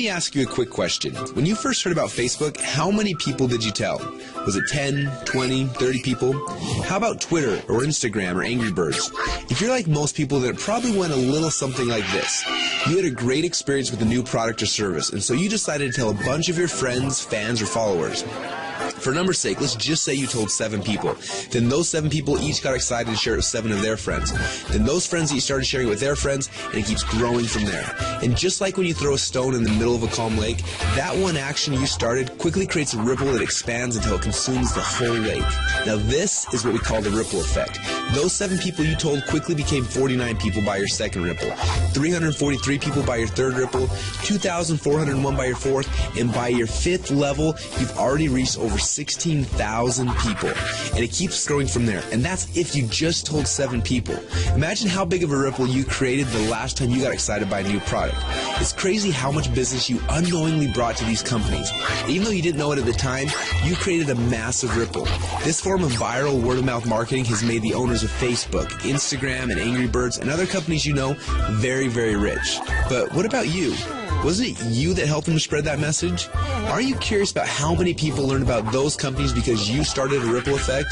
me ask you a quick question. When you first heard about Facebook, how many people did you tell? Was it 10, 20, 30 people? How about Twitter or Instagram or Angry Birds? If you're like most people, then it probably went a little something like this. You had a great experience with a new product or service, and so you decided to tell a bunch of your friends, fans, or followers. For number's sake, let's just say you told 7 people. Then those 7 people each got excited to share it with 7 of their friends. Then those friends each started sharing it with their friends, and it keeps growing from there. And just like when you throw a stone in the middle of a calm lake, that one action you started quickly creates a ripple that expands until it consumes the whole lake. Now this is what we call the ripple effect. Those 7 people you told quickly became 49 people by your second ripple, 343 people by your third ripple, 2,401 by your fourth, and by your 5th level, you've already reached over 16,000 people, and it keeps growing from there. And that's if you just told 7 people. Imagine how big of a ripple you created the last time you got excited by a new product. It's crazy how much business you unknowingly brought to these companies. Even though you didn't know it at the time, you created a massive ripple. This form of viral word-of-mouth marketing has made the owners of Facebook, Instagram, and Angry Birds, and other companies you know very, very rich. But what about you? Wasn't it you that helped them to spread that message? Are you curious about how many people learn about those companies because you started a ripple effect?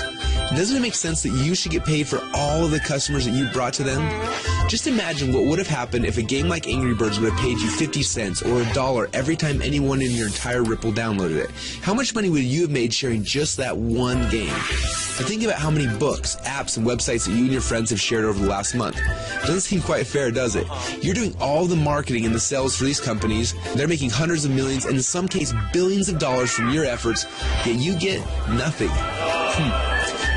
Doesn't it make sense that you should get paid for all of the customers that you brought to them? Just imagine what would have happened if a game like Angry Birds would have paid you 50 cents or $1 every time anyone in your entire Ripple downloaded it. How much money would you have made sharing just that one game? Now think about how many books, apps, and websites that you and your friends have shared over the last month. Doesn't seem quite fair, does it? You're doing all the marketing and the sales for these companies. They're making hundreds of millions, and in some cases billions of dollars from your efforts, yet you get nothing.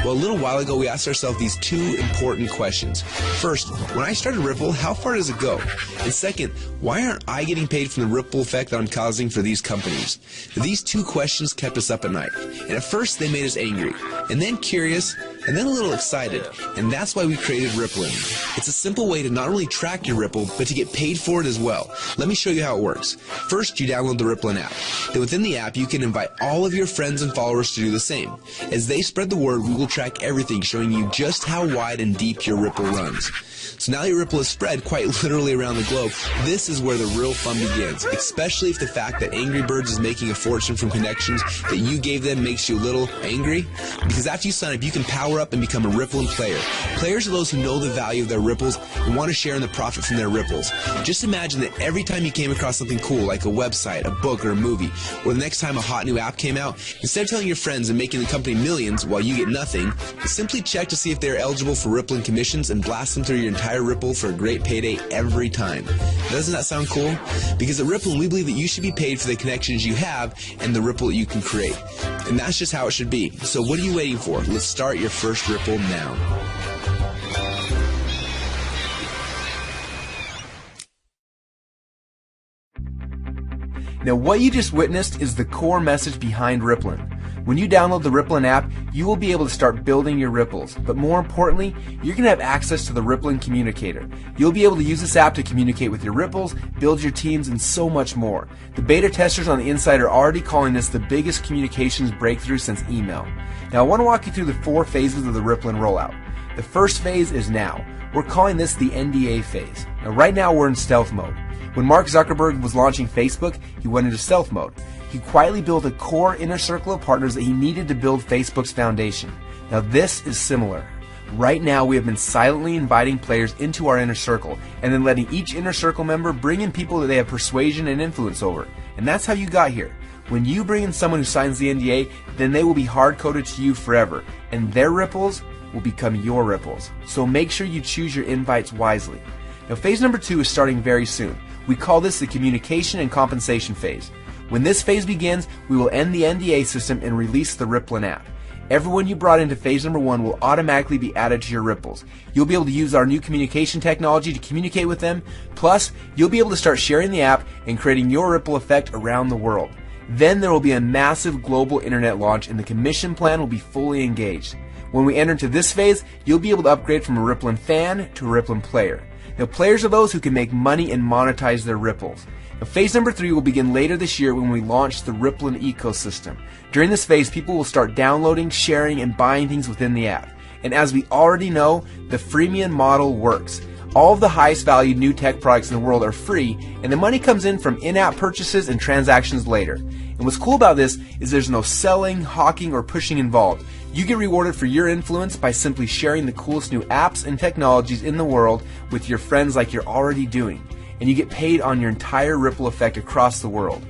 Well, a little while ago, we asked ourselves these 2 important questions. First, when I started Ripple, how far does it go? And second, why aren't I getting paid from the ripple effect that I'm causing for these companies? These 2 questions kept us up at night. And at first, they made us angry, and then curious, and then a little excited. And that's why we created Rippln. It's a simple way to not only track your Ripple, but to get paid for it as well. Let me show you how it works. First, you download the Rippln app. Then within the app, you can invite all of your friends and followers to do the same. As they spread the word, we will track everything, showing you just how wide and deep your Ripple runs. So now your Ripple is spread quite literally around the globe. This is where the real fun begins, especially if the fact that Angry Birds is making a fortune from connections that you gave them makes you a little angry. Because after you sign up, you can power up and become a Rippln player. Players are those who know the value of their ripples and want to share in the profit from their ripples. Just imagine that every time you came across something cool, like a website, a book, or a movie, or the next time a hot new app came out, instead of telling your friends and making the company millions while you get nothing, simply check to see if they're eligible for Rippln commissions and blast them through your entire Ripple for a great payday every time. Doesn't that sound cool? Because at Rippln, we believe that you should be paid for the connections you have and the ripple that you can create. And that's just how it should be. So what are you waiting for? Let's start your first Ripple now. Now what you just witnessed is the core message behind Rippln. When you download the Rippln app, you will be able to start building your ripples. But more importantly, you're going to have access to the Rippln communicator. You'll be able to use this app to communicate with your ripples, build your teams, and so much more. The beta testers on the inside are already calling this the biggest communications breakthrough since email. Now I want to walk you through the 4 phases of the Rippln rollout. The first phase is now. We're calling this the NDA phase. Now right now we're in stealth mode. When Mark Zuckerberg was launching Facebook, he went into stealth mode. He quietly built a core inner circle of partners that he needed to build Facebook's foundation. Now this is similar. Right now we have been silently inviting players into our inner circle and then letting each inner circle member bring in people that they have persuasion and influence over. And that's how you got here. When you bring in someone who signs the NDA, then they will be hard-coded to you forever, and their ripples will become your ripples. So make sure you choose your invites wisely. Now phase number 2 is starting very soon. We call this the communication and compensation phase. When this phase begins, we will end the NDA system and release the Rippln app. Everyone you brought into phase number 1 will automatically be added to your ripples. You'll be able to use our new communication technology to communicate with them. Plus, you'll be able to start sharing the app and creating your ripple effect around the world. Then there will be a massive global internet launch and the commission plan will be fully engaged. When we enter into this phase, you'll be able to upgrade from a Rippln fan to a Rippln player. Now, players are those who can make money and monetize their ripples. Now, phase number 3 will begin later this year when we launch the Rippln ecosystem. During this phase, people will start downloading, sharing, and buying things within the app. And as we already know, the freemium model works. All of the highest valued new tech products in the world are free, and the money comes in from in-app purchases and transactions later. And what's cool about this is there's no selling, hawking, or pushing involved. You get rewarded for your influence by simply sharing the coolest new apps and technologies in the world with your friends like you're already doing. And you get paid on your entire ripple effect across the world.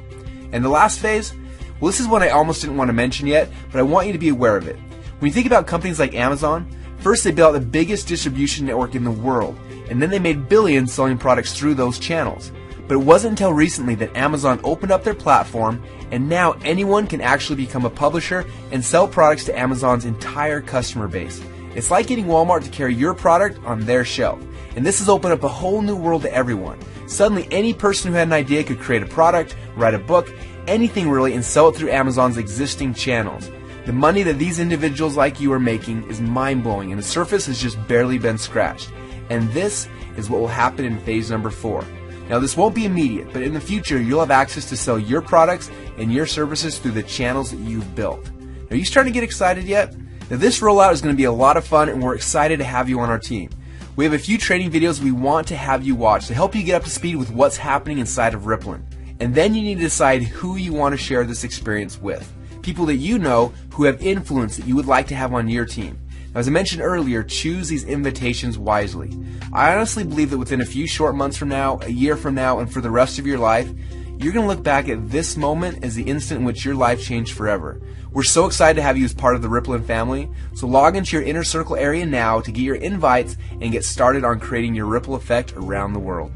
And the last phase? Well, this is one I almost didn't want to mention yet, but I want you to be aware of it. When you think about companies like Amazon, first they built the biggest distribution network in the world, and then they made billions selling products through those channels. But it wasn't until recently that Amazon opened up their platform, and now anyone can actually become a publisher and sell products to Amazon's entire customer base. It's like getting Walmart to carry your product on their shelf. And this has opened up a whole new world to everyone. Suddenly any person who had an idea could create a product, write a book, anything really, and sell it through Amazon's existing channels. The money that these individuals like you are making is mind-blowing, and the surface has just barely been scratched. And this is what will happen in phase number 4. Now this won't be immediate, but in the future you'll have access to sell your products and your services through the channels that you've built. Are you starting to get excited yet? Now this rollout is going to be a lot of fun, and we're excited to have you on our team. We have a few training videos we want to have you watch to help you get up to speed with what's happening inside of Rippln. And then you need to decide who you want to share this experience with. People that you know who have influence that you would like to have on your team. Now, as I mentioned earlier, choose these invitations wisely. I honestly believe that within a few short months from now, a year from now, and for the rest of your life, you're going to look back at this moment as the instant in which your life changed forever. We're so excited to have you as part of the Rippln family, so log into your Inner Circle area now to get your invites and get started on creating your ripple effect around the world.